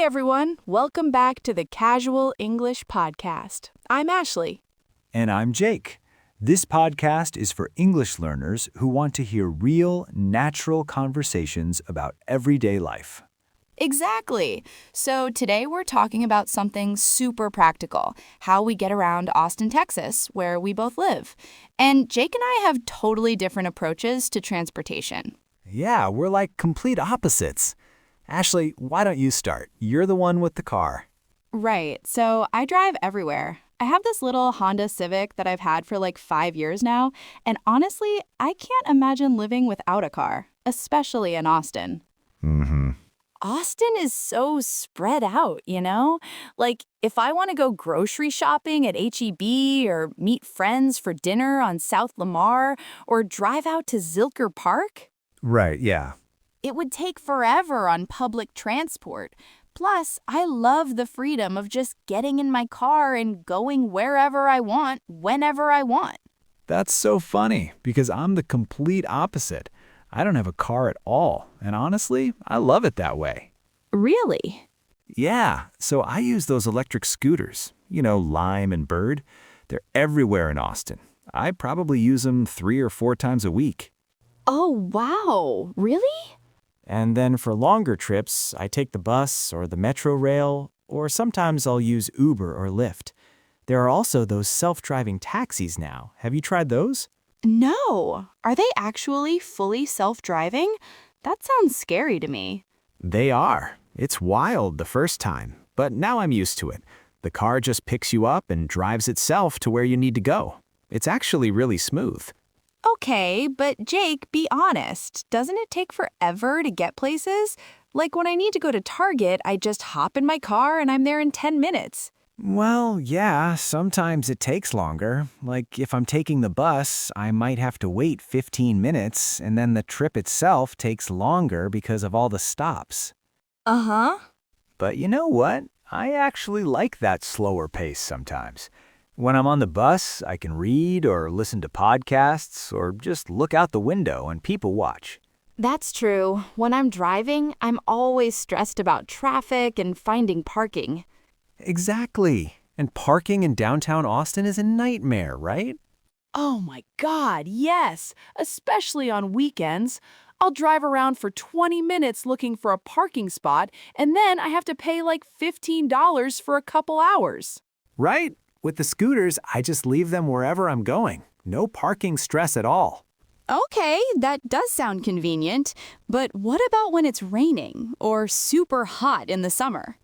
Hey everyone, welcome back to the Casual English Podcast. I'm Ashley. And I'm Jake. This podcast is for English learners who want to hear real, natural conversations about everyday life. Exactly. So today we're talking about something super practical, how we get around Austin, Texas, where we both live. And Jake and I have totally different approaches to transportation. Yeah, we're like complete opposites. Ashley, why don't you start? You're the one with the car. Right, so I drive everywhere. I have this little Honda Civic that I've had for like 5 years now, and honestly, I can't imagine living without a car, especially in Austin. Mm-hmm. Austin is so spread out, you know? Like, if I want to go grocery shopping at H-E-B or meet friends for dinner on South Lamar or drive out to Zilker Park, Right, yeah. it would take forever on public transport. Plus, I love the freedom of just getting in my car and going wherever I want, whenever I want. That's so funny because I'm the complete opposite. I don't have a car at all, and honestly, I love it that way. Really? Yeah, so I use those electric scooters, Lime and Bird. They're everywhere in Austin. I probably use them 3 or 4 times a week. Oh, wow. Really? And then for longer trips, I take the bus or the metro rail, or sometimes I'll use Uber or Lyft. There are also those self-driving taxis now. Have you tried those? No. Are they actually fully self-driving? That sounds scary to me. They are. It's wild the first time, but now I'm used to it. The car just picks you up and drives itself to where you need to go. It's actually really smooth. Okay, but Jake, be honest. Doesn't it take forever to get places? Like when I need to go to Target, I just hop in my car and I'm there in 10 minutes. Well, yeah, sometimes it takes longer. Like if I'm taking the bus, I might have to wait 15 minutes, and then the trip itself takes longer because of all the stops. Uh-huh. But you know what? I actually like that slower pace sometimes. When I'm on the bus, I can read or listen to podcasts or just look out the window and people watch. That's true. When I'm driving, I'm always stressed about traffic and finding parking. Exactly. And parking in downtown Austin is a nightmare, right? Oh my God, yes. Especially on weekends. I'll drive around for 20 minutes looking for a parking spot, and then I have to pay like $15 for a couple hours. Right. With the scooters, I just leave them wherever I'm going. No parking stress at all. Okay, that does sound convenient. But what about when it's raining or super hot in the summer?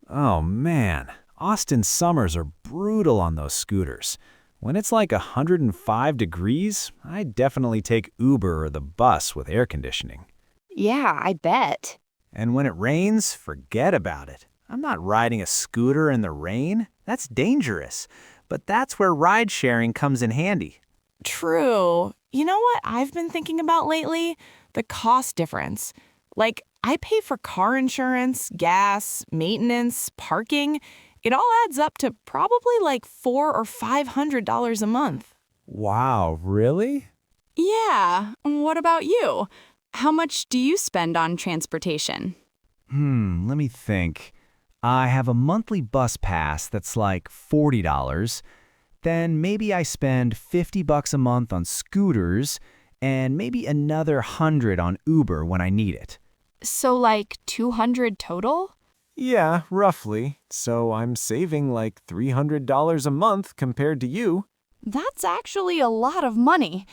Oh man, Austin summers are brutal on those scooters. When it's like 105 degrees, I definitely take Uber or the bus with air conditioning. Yeah, I bet. And when it rains, forget about it. I'm not riding a scooter in the rain. That's dangerous. But that's where ride sharing comes in handy. True. You know what I've been thinking about lately? The cost difference. Like, I pay for car insurance, gas, maintenance, parking. It all adds up to probably like $400 or $500 a month. Wow, really? Yeah, what about you? How much do you spend on transportation? Let me think. I have a monthly bus pass that's like $40. Then maybe I spend $50 a month on scooters and maybe another 100 on Uber when I need it. So like 200 total? Yeah, roughly. So I'm saving like $300 a month compared to you. That's actually a lot of money.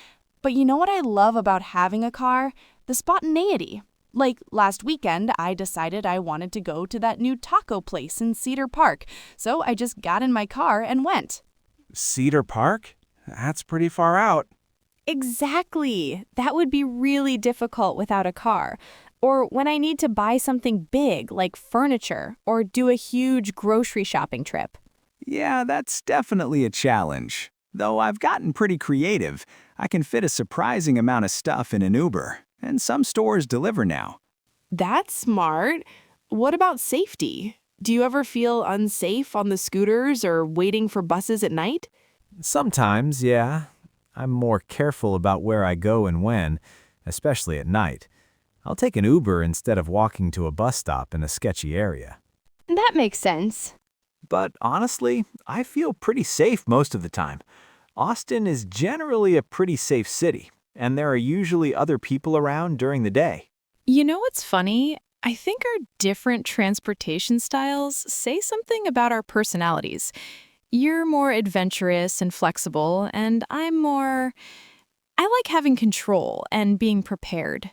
But you know what I love about having a car? The spontaneity. Like last weekend, I decided I wanted to go to that new taco place in Cedar Park, so I just got in my car and went. Cedar Park? That's pretty far out. Exactly. That would be really difficult without a car. Or when I need to buy something big, like furniture, or do a huge grocery shopping trip. Yeah, that's definitely a challenge. Though I've gotten pretty creative, I can fit a surprising amount of stuff in an Uber, and some stores deliver now. That's smart. What about safety? Do you ever feel unsafe on the scooters or waiting for buses at night? Sometimes, yeah. I'm more careful about where I go and when, especially at night. I'll take an Uber instead of walking to a bus stop in a sketchy area. That makes sense. But honestly, I feel pretty safe most of the time. Austin is generally a pretty safe city, and there are usually other people around during the day. You know what's funny? I think our different transportation styles say something about our personalities. You're more adventurous and flexible, and I like having control and being prepared.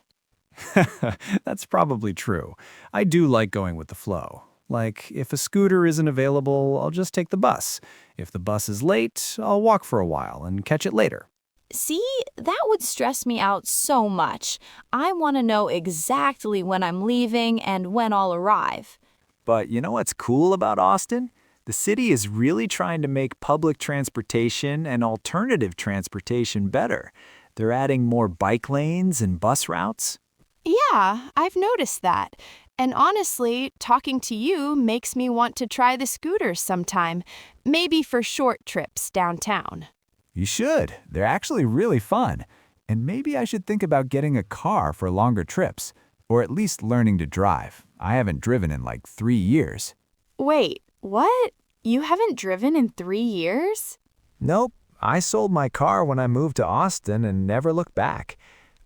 That's probably true. I do like going with the flow. Like, if a scooter isn't available, I'll just take the bus. If the bus is late, I'll walk for a while and catch it later. See, that would stress me out so much. I want to know exactly when I'm leaving and when I'll arrive. But you know what's cool about Austin? The city is really trying to make public transportation and alternative transportation better. They're adding more bike lanes and bus routes. Yeah, I've noticed that. And honestly, talking to you makes me want to try the scooters sometime, maybe for short trips downtown. You should. They're actually really fun. And maybe I should think about getting a car for longer trips, or at least learning to drive. I haven't driven in like 3 years. Wait, what? You haven't driven in 3 years? Nope. I sold my car when I moved to Austin and never looked back.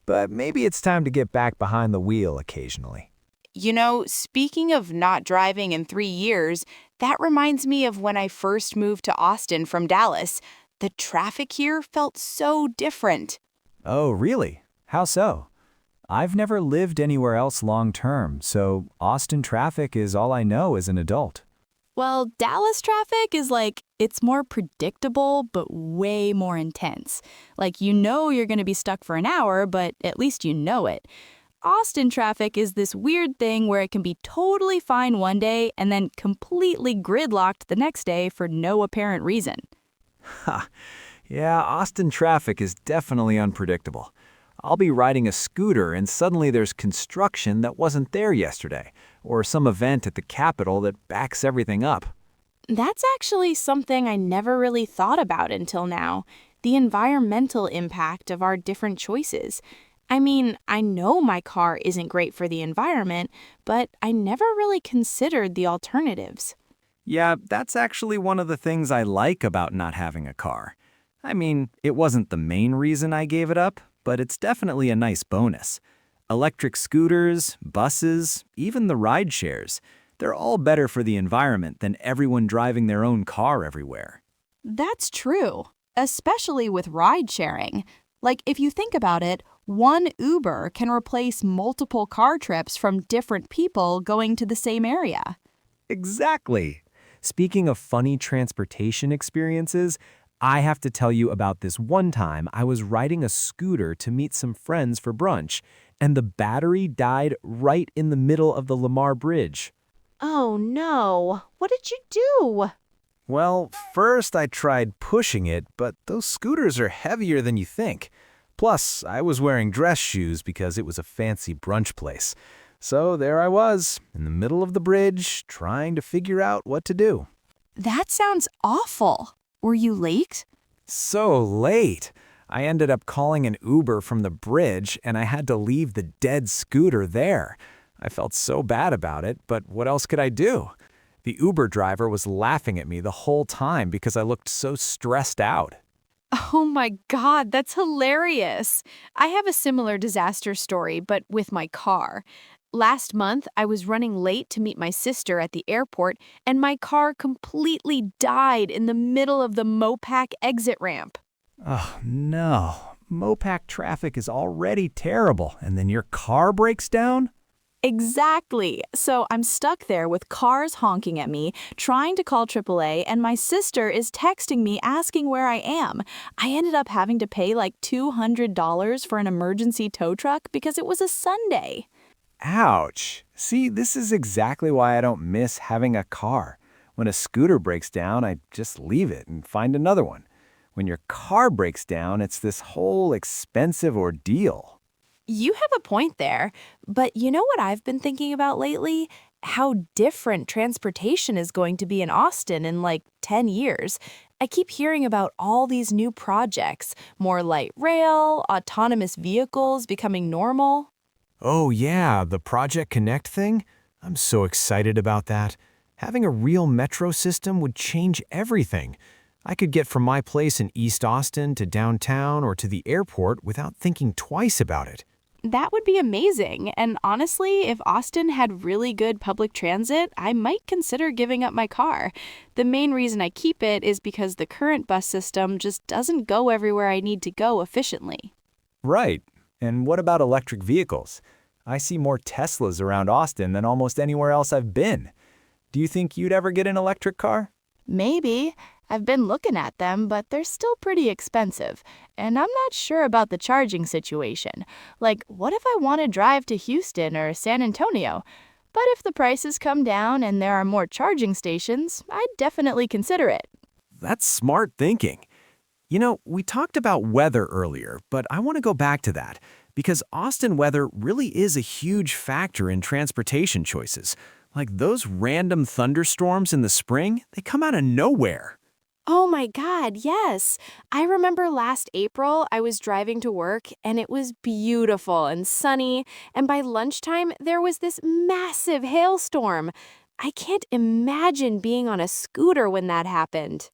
But maybe it's time to get back behind the wheel occasionally. You know, speaking of not driving in 3 years, that reminds me of when I first moved to Austin from Dallas. The traffic here felt so different. Oh, really? How so? I've never lived anywhere else long term, so Austin traffic is all I know as an adult. Well, Dallas traffic is it's more predictable, but way more intense. Like, you know you're going to be stuck for an hour, but at least you know it. Austin traffic is this weird thing where it can be totally fine one day and then completely gridlocked the next day for no apparent reason. Ha! Yeah, Austin traffic is definitely unpredictable. I'll be riding a scooter and suddenly there's construction that wasn't there yesterday, or some event at the Capitol that backs everything up. That's actually something I never really thought about until now, the environmental impact of our different choices. I mean, I know my car isn't great for the environment, but I never really considered the alternatives. Yeah, that's actually one of the things I like about not having a car. I mean, it wasn't the main reason I gave it up, but it's definitely a nice bonus. Electric scooters, buses, even the ride shares, they're all better for the environment than everyone driving their own car everywhere. That's true, especially with ride sharing. Like, if you think about it, one Uber can replace multiple car trips from different people going to the same area. Exactly. Speaking of funny transportation experiences, I have to tell you about this one time I was riding a scooter to meet some friends for brunch, and the battery died right in the middle of the Lamar Bridge. Oh no, what did you do? Well, first I tried pushing it, but those scooters are heavier than you think. Plus, I was wearing dress shoes because it was a fancy brunch place. So there I was, in the middle of the bridge, trying to figure out what to do. That sounds awful. Were you late? So late. I ended up calling an Uber from the bridge, and I had to leave the dead scooter there. I felt so bad about it, but what else could I do? The Uber driver was laughing at me the whole time because I looked so stressed out. Oh my God, that's hilarious. I have a similar disaster story, but with my car. Last month, I was running late to meet my sister at the airport, and my car completely died in the middle of the Mopac exit ramp. Oh, no. Mopac traffic is already terrible, and then your car breaks down? Exactly. So I'm stuck there with cars honking at me, trying to call AAA, and my sister is texting me asking where I am. I ended up having to pay like $200 for an emergency tow truck because it was a Sunday. Ouch. See, this is exactly why I don't miss having a car. When a scooter breaks down, I just leave it and find another one. When your car breaks down, it's this whole expensive ordeal. You have a point there, but you know what I've been thinking about lately? How different transportation is going to be in Austin in like 10 years. I keep hearing about all these new projects, more light rail, autonomous vehicles becoming normal. Oh yeah, the Project Connect thing? I'm so excited about that. Having a real metro system would change everything. I could get from my place in East Austin to downtown or to the airport without thinking twice about it. That would be amazing. And honestly, if Austin had really good public transit, I might consider giving up my car. The main reason I keep it is because the current bus system just doesn't go everywhere I need to go efficiently. Right. And what about electric vehicles? I see more Teslas around Austin than almost anywhere else I've been. Do you think you'd ever get an electric car? Maybe. I've been looking at them, but they're still pretty expensive. And I'm not sure about the charging situation. Like, what if I want to drive to Houston or San Antonio? But if the prices come down and there are more charging stations, I'd definitely consider it. That's smart thinking. You know, we talked about weather earlier, but I want to go back to that because Austin weather really is a huge factor in transportation choices. Like those random thunderstorms in the spring, they come out of nowhere. Oh my God, yes. I remember last April I was driving to work and it was beautiful and sunny, and by lunchtime there was this massive hailstorm. I can't imagine being on a scooter when that happened.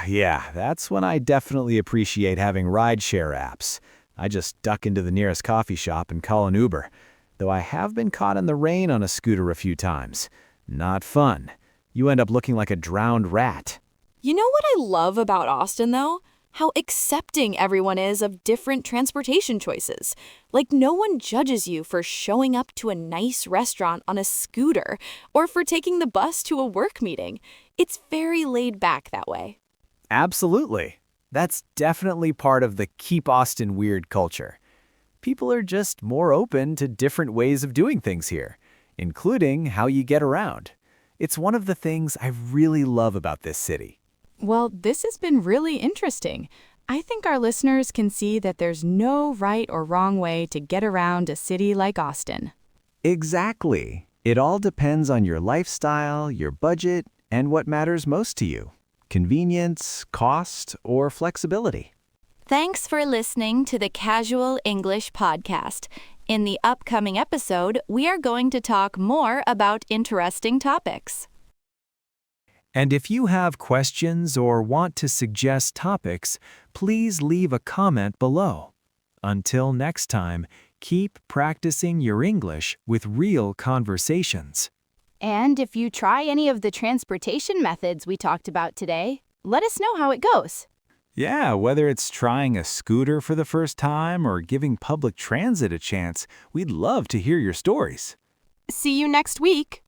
Yeah, that's when I definitely appreciate having rideshare apps. I just duck into the nearest coffee shop and call an Uber. Though I have been caught in the rain on a scooter a few times. Not fun. You end up looking like a drowned rat. You know what I love about Austin, though? How accepting everyone is of different transportation choices. Like, no one judges you for showing up to a nice restaurant on a scooter or for taking the bus to a work meeting. It's very laid back that way. Absolutely. That's definitely part of the Keep Austin Weird culture. People are just more open to different ways of doing things here, including how you get around. It's one of the things I really love about this city. Well, this has been really interesting. I think our listeners can see that there's no right or wrong way to get around a city like Austin. Exactly. It all depends on your lifestyle, your budget, and what matters most to you. Convenience, cost, or flexibility. Thanks for listening to the Casual English Podcast. In the upcoming episode, we are going to talk more about interesting topics. And if you have questions or want to suggest topics, please leave a comment below. Until next time, keep practicing your English with real conversations. And if you try any of the transportation methods we talked about today, let us know how it goes. Yeah, whether it's trying a scooter for the first time or giving public transit a chance, we'd love to hear your stories. See you next week.